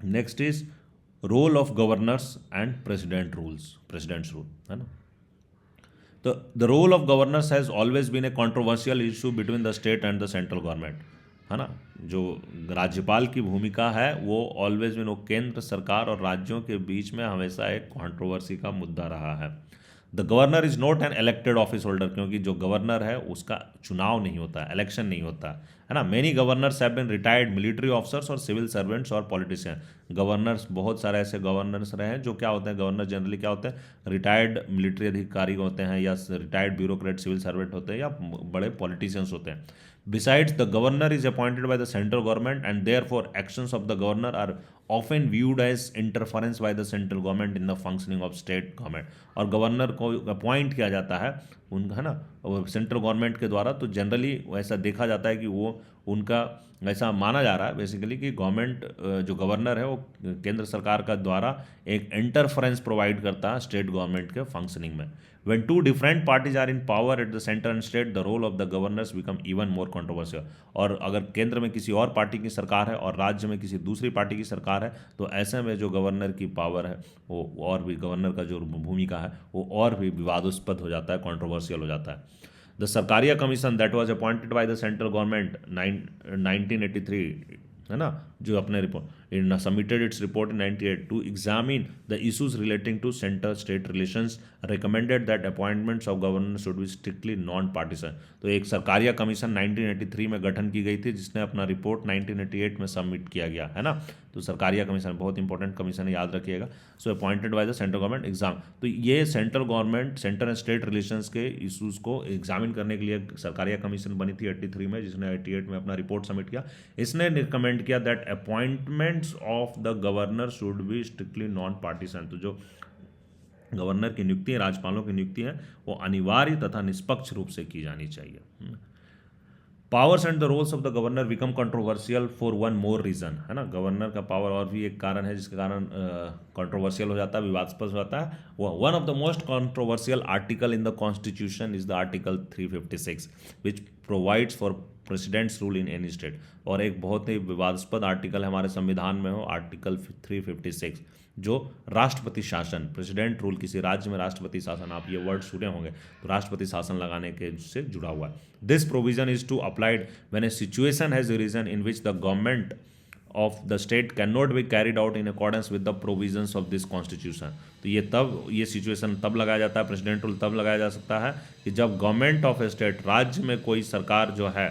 Next is role of governors and presidents rule, है ना। तो the role of governors has always been a controversial issue between the state and the central government, है ना। जो राज्यपाल की भूमिका है वो ऑलवेज बीन, वो केंद्र सरकार और राज्यों के बीच में हमेशा एक कंट्रोवर्सी का मुद्दा रहा है। The governor is not an elected office holder, क्योंकि जो गवर्नर है उसका चुनाव नहीं होता, इलेक्शन नहीं होता, है ना। Many governors have been retired military officers और सिविल सर्वेंट्स और पॉलिटिशियन। गवर्नर्स, बहुत सारे ऐसे गवर्नर्स रहे हैं जो क्या होते हैं, गवर्नर जनरली क्या होते हैं, रिटायर्ड मिलिट्री अधिकारी होते हैं, या रिटायर्ड ब्यूरोक्रेट सिविल सर्वेंट होते हैं, या बड़े पॉलिटिशियंस होते हैं। Besides, the governor is appointed by the central government, and therefore actions of the governor are often viewed as interference by the central government in the functioning of state government। और governor को appoint किया जाता है उनका, है ना, central government के द्वारा। तो जनरली ऐसा देखा जाता है कि वो उनका ऐसा माना जा रहा है बेसिकली कि गवर्नमेंट, जो गवर्नर है वो केंद्र सरकार का द्वारा एक इंटरफेरेंस प्रोवाइड करता है स्टेट गवर्नमेंट के फंक्शनिंग में। When two different parties are in power at the center and state, the role of the governors become even more controversial। और अगर केंद्र में किसी और पार्टी की सरकार है और राज्य में किसी दूसरी पार्टी की सरकार है, तो ऐसे में जो गवर्नर की पावर है वो और भी, गवर्नर का जो भूमिका है वो और भी विवादास्पद हो जाता है, कंट्रोवर्शियल हो जाता है। The Sarkaria commission that was appointed by the central government 1983, है ना, जो अपने report in submitted its report in 98 to examine the issues relating to centre state relations, recommended that appointments of governor should be strictly non partisan. तो एक Sarkaria commission 1983 में गठन की गई थी, जिसने अपना रिपोर्ट 1988 में सबमिट किया गया, है ना। तो सरकारिया कमीशन बहुत इंपॉर्टेंट कमीशन है, याद रखिएगा। So appointed by the central government exam. तो ये central government, centre and state relations के इशूज़ को एग्जामिन करने के लिए सरकारिया कमीशन बनी थी 83 में, जिसने 88 में अपना रिपोर्ट सबमिट किया। इसने रिकमेंड किया that appointments of the governor should be strictly non partisan. तो जो गवर्नर की नियुक्ति है, राज्यपालों की नियुक्ति है, वो अनिवार्य तथा निष्पक्ष रूप से की जानी चाहिए। Powers and the roles of the governor become controversial for one more reason, है ना। गवर्नर का पावर और भी एक कारण है जिसके कारण कंट्रोवर्शियल हो जाता है, विवादास्पद हो जाता है। One of the most controversial article in the constitution is the article 356 which provides for presidents rule in any state. और एक बहुत ही विवादास्पद आर्टिकल हमारे संविधान में हो, आर्टिकल 356, जो राष्ट्रपति शासन, प्रेसिडेंट रूल, किसी राज्य में राष्ट्रपति शासन, आप ये वर्ड सुने होंगे, तो राष्ट्रपति शासन लगाने के से जुड़ा हुआ है। This provision is to applied when a situation has arisen in which the government of the state can not be carried out in accordance with the provisions of this constitution. तो ये सिचुएशन तब लगाया जाता है, president rule तब लगाया जा सकता है कि जब गवर्नमेंट ऑफ ए स्टेट, राज्य में कोई सरकार जो है,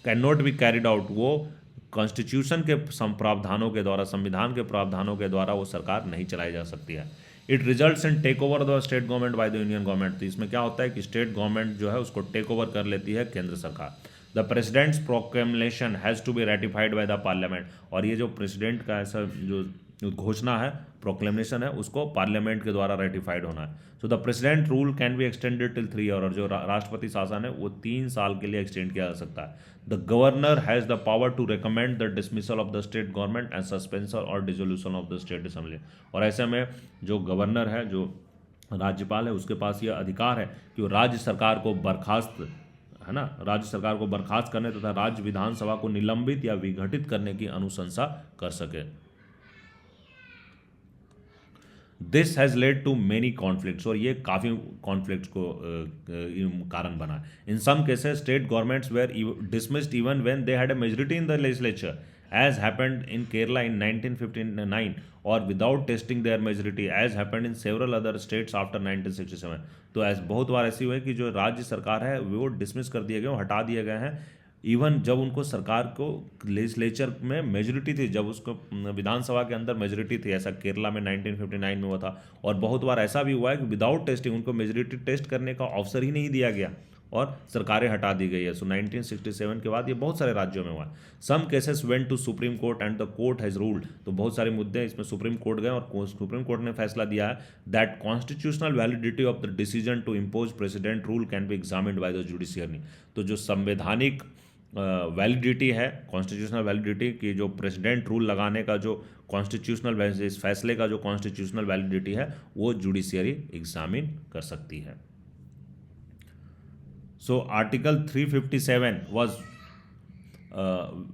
can not be carried out, वो कॉन्स्टिट्यूशन के प्रावधानों के द्वारा, संविधान के प्रावधानों के द्वारा वो सरकार नहीं चलाई जा सकती है। It results in take over the state government by the union government. तो इसमें क्या होता है कि स्टेट गवर्नमेंट जो है उसको टेक ओवर कर लेती है केंद्र सरकार। The president's proclamation has to be ratified by the parliament. और ये जो प्रेसिडेंट का ऐसा जो घोषणा है, प्रोक्लेमेशन है, उसको पार्लियामेंट के द्वारा रेटिफाइड होना है। So the president rule can be extended till 3 year. और जो राष्ट्रपति शासन है वो 3 साल के लिए एक्सटेंड किया जा सकता है। The governor has the power to recommend the dismissal of the state government and suspension और dissolution of the state assembly. और ऐसे में जो गवर्नर है, जो राज्यपाल है, उसके पास यह अधिकार है कि वो राज्य सरकार को बर्खास्त, है ना, राज्य सरकार को बर्खास्त करने तथा राज्य विधानसभा को निलंबित या विघटित करने की अनुशंसा कर सके। This has led to many conflicts. और ये काफ़ी कॉन्फ्लिक्ट्स को कारण बना। In some cases state governments were dismissed even when they had a majority in the legislature, as happened in Kerala in 1959, or without testing their majority, as happened in several other states after 1967। तो ऐसे बहुत बार ऐसी हुई है कि जो राज्य सरकार है वो डिसमिस कर दिए गए, हटा दिए गए हैं, इवन जब उनको सरकार को लेजिस्लेचर में मेजोरिटी थी, जब उसको विधानसभा के अंदर मेजोरिटी थी। ऐसा केरला में 1959 में हुआ था। और बहुत बार ऐसा भी हुआ है कि विदाउट टेस्टिंग उनको मेजोरिटी टेस्ट करने का अवसर ही नहीं दिया गया और सरकारें हटा दी गई है। सो 1967 के बाद ये बहुत सारे राज्यों में हुआ है। Some cases went to supreme court and the court has ruled. तो बहुत सारे मुद्दे इसमें सुप्रीम कोर्ट गए और सुप्रीम कोर्ट ने फैसला दिया है that constitutional validity of the decision to impose president rule can be examined by the judiciary. तो जो संवैधानिक वैलिडिटी है, कॉन्स्टिट्यूशनल वैलिडिटी की, जो प्रेसिडेंट रूल लगाने का जो कॉन्स्टिट्यूशनल, इस फैसले का जो कॉन्स्टिट्यूशनल वैलिडिटी है, वो जुडिशियरी एग्जामिन कर सकती है। So Article 357 was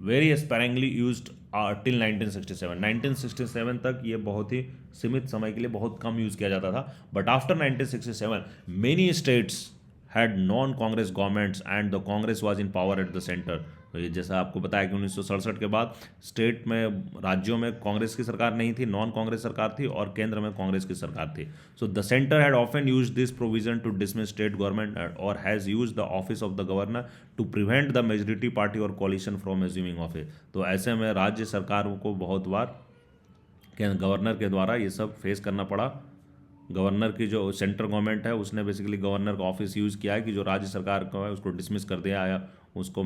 very sparingly used till 1967। 1967 तक ये बहुत ही सीमित समय के लिए बहुत कम यूज़ किया जाता था, but after 1967 many states had non-Congress governments and the Congress was in power at the center। तो ये जैसा आपको बताया कि 1967 के बाद स्टेट में, राज्यों में कांग्रेस की सरकार नहीं थी, नॉन कांग्रेस सरकार थी, और केंद्र में कांग्रेस की सरकार थी। So the centre had often use this provision to dismiss state government और has use the office of the governor to prevent the majority party और कोलिशन फ्रॉम एज्यूमिंग ऑफिस। तो ऐसे में राज्य सरकारों को बहुत बार गवर्नर के द्वारा ये सब फेस करना पड़ा। गवर्नर की जो सेंट्रल गवर्नमेंट है उसने बेसिकली गवर्नर का ऑफिस यूज़ किया है कि जो राज्य सरकार का है उसको डिसमिस कर दिया है, उसको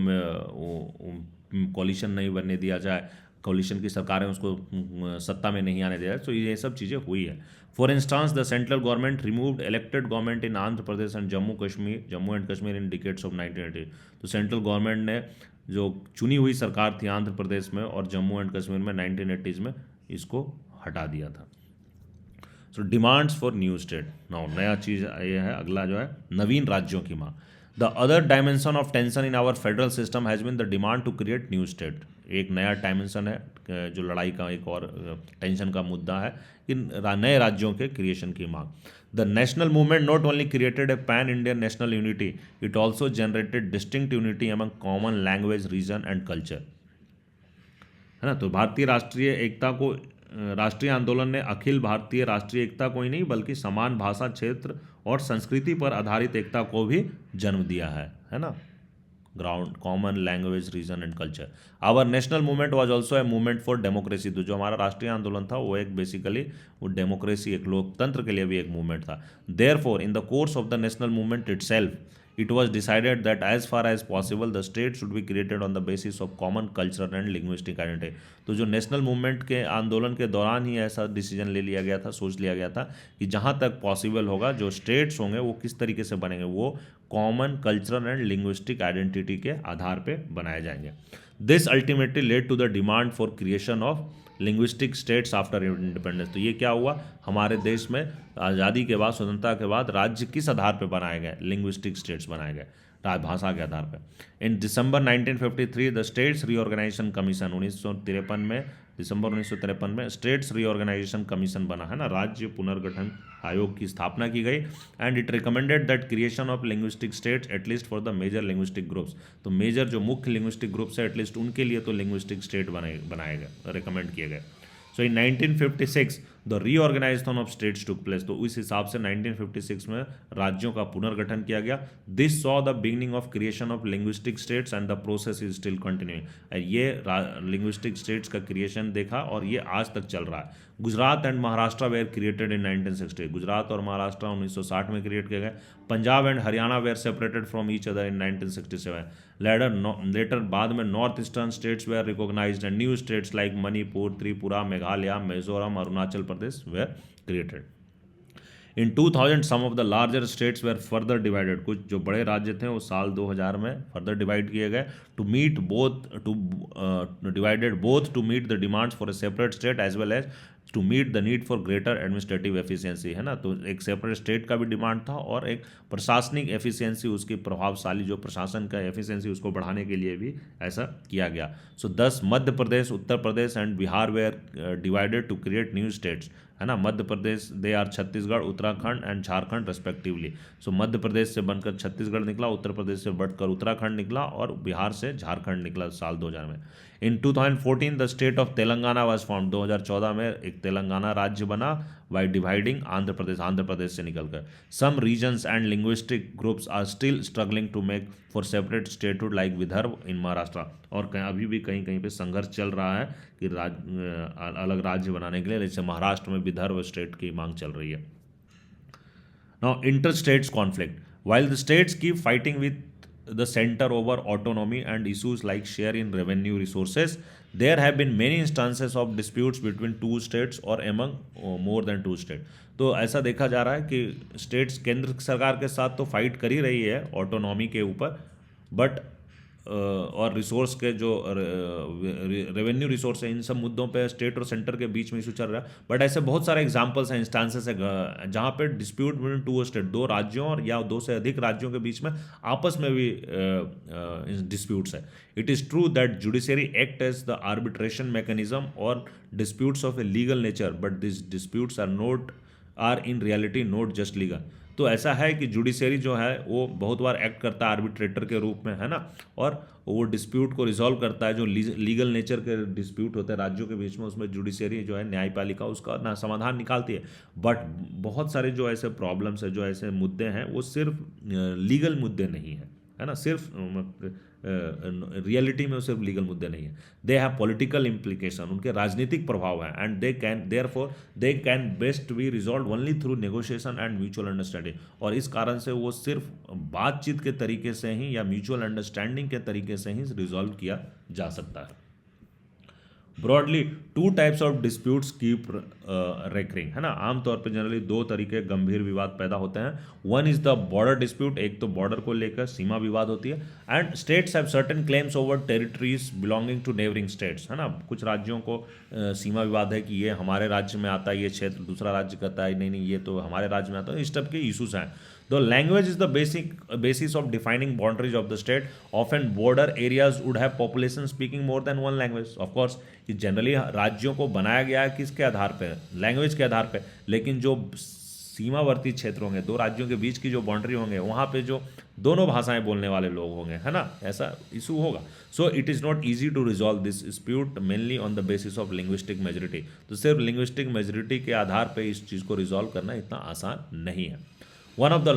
कोलिशन नहीं बनने दिया जाए, कोलिशन की सरकार है उसको सत्ता में नहीं आने दिया जाए। तो ये सब चीज़ें हुई है। For instance the central government removed elected government in Andhra Pradesh and Jammu and Kashmir in decades of 1980। तो सेंट्रल गवर्नमेंट ने जो चुनी हुई सरकार थी आंध्र प्रदेश में और जम्मू एंड कश्मीर में 1980s में इसको हटा दिया था। So demands for new state. Now नया चीज़ ये है, अगला जो है नवीन राज्यों की मांग। The other dimension of tension in our federal system has been the demand to create new state. एक नया डायमेंशन है जो लड़ाई का एक और टेंशन का मुद्दा है कि नए राज्यों के क्रिएशन की मांग। The national movement not only created a pan Indian national unity, it also generated distinct unity among common language, region and culture, है ना। तो भारतीय राष्ट्रीय एकता को, राष्ट्रीय आंदोलन ने अखिल भारतीय राष्ट्रीय एकता को ही नहीं बल्कि समान भाषा, क्षेत्र और संस्कृति पर आधारित एकता को भी जन्म दिया है ना। Ground common language, region and culture. Our national movement was also a movement for democracy. तो जो हमारा राष्ट्रीय आंदोलन था वो एक बेसिकली वो डेमोक्रेसी, एक लोकतंत्र के लिए भी एक मूवमेंट था। Therefore in the course of the national movement itself it was decided that as far as possible the state should be created on the basis of common cultural and linguistic identity। तो जो national movement के आंदोलन के दौरान ही ऐसा decision ले लिया गया था, सोच लिया गया था कि जहाँ तक पॉसिबल होगा जो स्टेट्स होंगे वो किस तरीके से बनेंगे, वो common cultural and linguistic identity के आधार पे बनाए जाएंगे। This ultimately led to the demand for creation of linguistic states after independence. तो ये क्या हुआ, हमारे देश में आज़ादी के बाद, स्वतंत्रता के बाद राज्य किस आधार पे बनाए गए, लिंग्विस्टिक स्टेट्स बनाए गए, भाषा के आधार पे। इन दिसंबर 1953 द स्टेट्स रीऑर्गेनाइजेशन कमीशन, 1953 में, दिसंबर 1953 में स्टेट्स रीऑर्गेनाइजेशन कमीशन बना, है ना, राज्य पुनर्गठन आयोग की स्थापना की गई। And it recommended that creation of linguistic states at least for the major linguistic groups. तो मेजर जो मुख्य लिंग्विस्टिक ग्रुप्स है एटलीस्ट उनके लिए तो लिंग्विस्टिक स्टेट बनाए गए, रिकमेंड किए गए। So in 1956 the reorganisation of states took place. तो इस हिसाब से 1956 में राज्यों का पुनर्गठन किया गया। This saw the beginning of creation of linguistic states and the process is still continuing. ये लिंग्विस्टिक स्टेट्स का क्रिएशन देखा और ये आज तक चल रहा है। Gujarat and Maharashtra were created in 1960। Gujarat और महाराष्ट्र 1960 में क्रिएट किए गए। Punjab and Haryana were separated from each other in 1967। Later बाद में north eastern states were recognised and new states like Manipur, Tripura, Meghalaya, Mizoram, Arunachal Pradesh were created. In 2000 some of the larger states were further divided. कुछ जो बड़े राज्य थे वो साल 2000 में फर्दर डिवाइड किए गए to meet both divided both to meet the demands for a separate state as well as to meet the need for greater administrative efficiency, है ना। तो एक सेपरेट स्टेट का भी डिमांड था और एक प्रशासनिक एफिशिएंसी, उसकी प्रभावशाली जो प्रशासन का एफिशिएंसी उसको बढ़ाने के लिए भी ऐसा किया गया। So 10 Madhya Pradesh, Uttar Pradesh and Bihar were divided to create new states, है ना। Madhya Pradesh they are Chhattisgarh, Uttarakhand and Jharkhand respectively. So Madhya Pradesh से बनकर छत्तीसगढ़ निकला, उत्तर प्रदेश से बढ़कर उत्तराखंड निकला और बिहार से झारखंड निकला साल 2000 में। इन 2014 the state of Telangana was form. 2014 में एक तेलंगाना राज्य बना बाय डिवाइडिंग आंध्र प्रदेश से निकलकर। Some regions and linguistic groups are still struggling to make for separate statehood like Vidarbha in Maharashtra. और अभी भी कहीं कहीं पे संघर्ष चल रहा है कि अलग राज्य बनाने के लिए, जैसे महाराष्ट्र में विदर्भ स्टेट की मांग चल रही है। Now inter states conflict. While the states keep fighting with the center over autonomy and issues like share in revenue resources, there have been many instances of disputes between two states or among more than two states। तो ऐसा देखा जा रहा है कि states केंद्र सरकार के साथ तो फाइट कर ही रही है ऑटोनॉमी के ऊपर, बट और रिसोर्स के जो रेवेन्यू रिसोर्स है, इन सब मुद्दों पे स्टेट और सेंटर के बीच में इशू चल रहा है। बट ऐसे बहुत सारे एग्जांपल्स हैं, इंस्टांसेस है जहाँ पे डिस्प्यूट बिटवीन टू स्टेट, दो राज्यों और या दो से अधिक राज्यों के बीच में आपस में भी डिस्प्यूट्स है। It is true that judiciary act as the arbitration mechanism और disputes of a legal nature, but this disputes are in reality not just legal. तो ऐसा है कि जुडिशरी जो है वो बहुत बार एक्ट करता है आर्बिट्रेटर के रूप में, है ना, और वो डिस्प्यूट को रिजॉल्व करता है। जो लीगल नेचर के डिस्प्यूट होते हैं राज्यों के बीच में, उसमें जुडिशरी जो है न्यायपालिका उसका ना समाधान निकालती है। बट बहुत सारे जो ऐसे प्रॉब्लम्स है, जो ऐसे मुद्दे हैं, वो सिर्फ लीगल मुद्दे नहीं हैं, है ना, सिर्फ रियलिटी में वो सिर्फ लीगल मुद्दे नहीं है। दे हैव पॉलिटिकल इम्प्लीकेशन, उनके राजनीतिक प्रभाव है, and they can best be resolve only through negotiation and mutual understanding. और इस कारण से वो सिर्फ बातचीत के तरीके से ही या म्यूचुअल अंडरस्टैंडिंग के तरीके से ही रिजॉल्व किया जा सकता है। Broadly two types of disputes keep recurring, है ना, आमतौर पर जनरली दो तरीके गंभीर विवाद पैदा होते हैं। One is the border dispute, एक तो बॉर्डर को लेकर सीमा विवाद होती है, and states have certain claims over territories belonging to neighbouring states, है ना, कुछ राज्यों को सीमा विवाद है कि ये हमारे राज्य में आता है, ये क्षेत्र दूसरा राज्य कहता है नहीं नहीं ये तो हमारे राज्य में आता है, इस टाइप के इशूज हैं। Though language is the basis of defining boundaries of the state, often border areas would have population speaking more than one language. Of course, कि जनरली राज्यों को बनाया गया है किसके आधार पे, लैंग्वेज के आधार पे, लेकिन जो सीमावर्ती क्षेत्र होंगे, दो राज्यों के बीच की जो बाउंड्री होंगे, वहाँ पे जो दोनों भाषाएं बोलने वाले लोग होंगे, है ना, ऐसा इशू होगा। So it is not easy to resolve this dispute mainly on the basis of linguistic majority. तो सिर्फ लिंग्विस्टिक मेजोरिटी के आधार पर इस चीज़ को रिजॉल्व करना इतना आसान नहीं है। One of the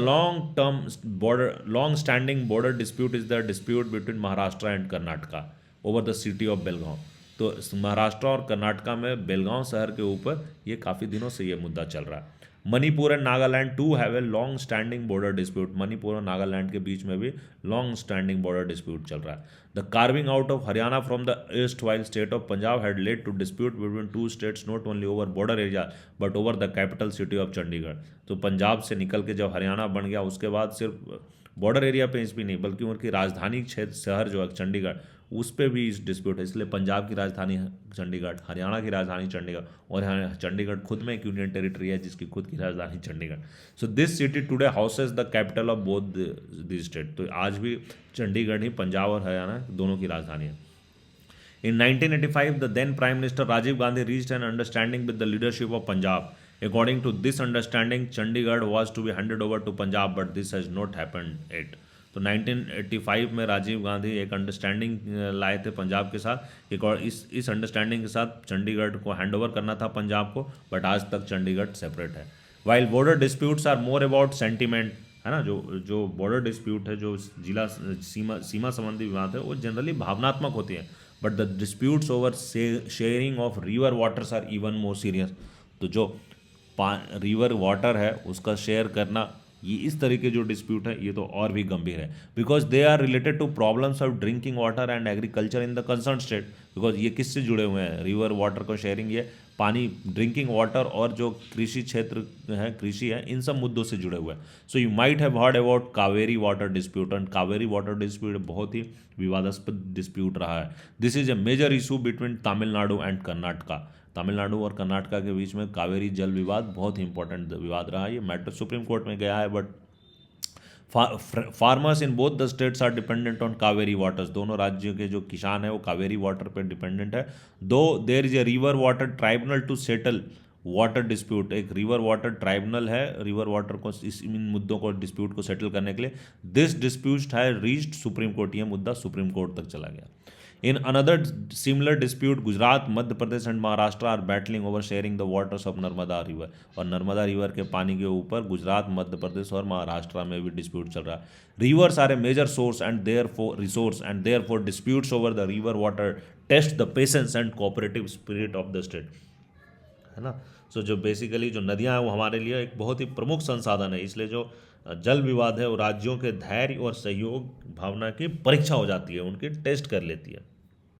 long-standing border dispute is the dispute between Maharashtra and Karnataka over the city of Belgaum. तो महाराष्ट्र और कर्नाटका में बेलगांव शहर के ऊपर ये काफ़ी दिनों से ये मुद्दा चल रहा है। Manipur and Nagaland too have a long standing border dispute, Manipur और नागालैंड के बीच में भी लॉन्ग स्टैंडिंग बॉर्डर डिस्प्यूट चल रहा है। The carving out of Haryana from the erstwhile state of Punjab had led to dispute between two states not only over border area but over the capital city of Chandigarh. तो पंजाब से निकल के जब हरियाणा बन गया, उसके बाद सिर्फ बॉर्डर एरिया पे भी नहीं बल्कि उनकी राजधानी क्षेत्र शहर जो है चंडीगढ़, उस पर भी इस डिस्प्यूट है। इसलिए पंजाब की राजधानी चंडीगढ़, हरियाणा की राजधानी चंडीगढ़, और चंडीगढ़ खुद में एक यूनियन टेरिटरी है जिसकी खुद की राजधानी Chandigarh. So this city today houses the capital of both the state. तो आज भी चंडीगढ़ ही पंजाब और हरियाणा दोनों की राजधानी है। In 1985, the then Prime Minister Rajiv Gandhi reached an understanding with the leadership of Punjab. According to this understanding, Chandigarh was to be handed over to Punjab, but this has not happened yet. तो 1985 में राजीव गांधी एक understanding लाए थे पंजाब के साथ, एक और इस अंडरस्टैंडिंग के साथ चंडीगढ़ को हैंड ओवर करना था पंजाब को, बट आज तक चंडीगढ़ सेपरेट है। While border disputes are more about sentiment, है ना, जो बॉर्डर डिस्प्यूट है, जो जिला सीमा संबंधी विवाद है, वो जनरली भावनात्मक होती है, but the disputes over sharing of river waters are even more serious. तो जो रिवर वाटर है उसका शेयर करना, ये इस तरह के जो डिस्प्यूट है ये तो और भी गंभीर है, because they are related to problems of drinking water and agriculture in the concern state. Because ये किससे जुड़े हुए हैं, रिवर वाटर को शेयरिंग, ये पानी ड्रिंकिंग वाटर और जो कृषि क्षेत्र है, कृषि है, इन सब मुद्दों से जुड़े हुए हैं। So you might have heard about Kaveri water dispute, and Kaveri water dispute बहुत ही विवादास्पद डिस्प्यूट रहा है। This is a major issue between Tamil Nadu and Karnataka. Tamil Nadu और कर्नाटका के बीच में कावेरी जल विवाद बहुत ही इंपॉर्टेंट विवाद रहा है। ये मैटर सुप्रीम कोर्ट में गया है, but farmers in both the states are dependent on Kaveri waters. दोनों राज्यों के जो किसान है वो कावेरी वाटर पर डिपेंडेंट है। दो there is a river water tribunal to settle water dispute, एक रिवर वाटर ट्राइब्यूनल है रिवर वाटर को इन मुद्दों को डिस्प्यूट को सेटल करने के लिए। दिस डिस्प्यूट है रीच्ड सुप्रीम कोर्ट, ये मुद्दा सुप्रीम कोर्ट तक चला गया। In another similar dispute, Gujarat, Madhya Pradesh and Maharashtra are battling over sharing the waters of Narmada River. और नर्मदा रिवर के पानी के ऊपर गुजरात, मध्य प्रदेश और महाराष्ट्र में भी डिस्प्यूट चल रहा है। Rivers are a major source and therefore disputes over the river water test the patience and cooperative spirit of the state, है ना। सो जो बेसिकली जो नदियाँ हैं वो हमारे लिए एक बहुत ही प्रमुख संसाधन है, इसलिए जो जल विवाद है वो राज्यों के धैर्य और सहयोग भावना की परीक्षा हो जाती है, उनकी टेस्ट कर लेती है।